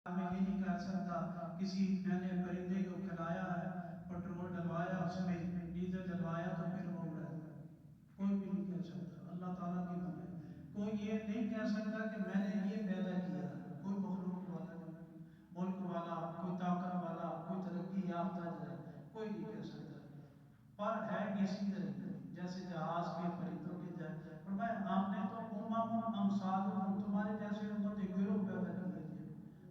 میں یہ نہیں کہہ سکتا کسی میں نے پرندے کو کھلایا ہے، پیٹرول ڈلوایا، اس میں ڈیزل ڈلوایا تو پھر وہ اڑا ہے۔ کوئی بھی نہیں کہہ سکتا، اللہ تعالیٰ کی بات۔ کوئی یہ نہیں کہہ سکتا کہ میں نے یہ پیدا کیا، کوئی مخلوق والا نہیں، ملک والا، کوئی طاقت والا، کوئی ترقی یافتہ جو ہے، کوئی نہیں کہہ سکتا۔ پر ہے اسی طریقے جیسے جہاز کے پرندوں کے جائے، فرمایا آپ نے تو امثالکم تمہارے جیسے امت گروہ پیدا کیے تھے،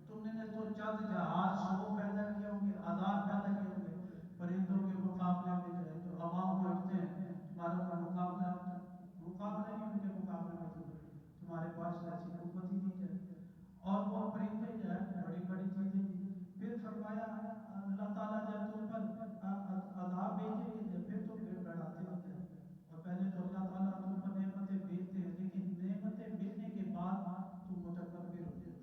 تم نے تو چند جہاز 100 پیدا کیے ہوں گے، 1000 پیدا کیے ہوں گے، پرندوں کے مقابلے میں جو ہے جو عوام اڑتے ہیں تمہارا کوئی مقابلہ نہیں ان کے مقابلے میں، تمہارے پاس ایسی قوت ہی نہیں ہے۔ اور وہ پرندے جو ہے بڑی بڑی چیزیں تھی۔ پھر فرمایا اللہ تعالیٰ جب تم پر عذاب بھیجیں گے پھر تم گڑ گڑاتے ہو جائے، اور پہلے تو اللہ تعالیٰ تم پر نعمتیں بھیجتے ہیں لیکن نعمتیں ملنے کے بعد تم متکبر ہو جاتے ہیں،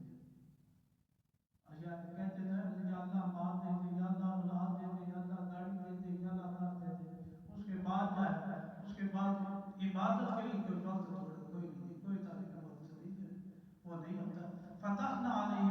یا کہتے ہیں یا اللہ مال دے دے، یا اللہ اولاد دے دے، یا اللہ گاڑی دے دے، یا اللہ گھر دے دے، اس کے بعد جو ہے اس کے بعد عبادت کے لیے کوئی وقت کوئی نہیں، کوئی تعلیم وقت نہیں ہے، وہ نہیں ہوتا۔ فتحنا علیہم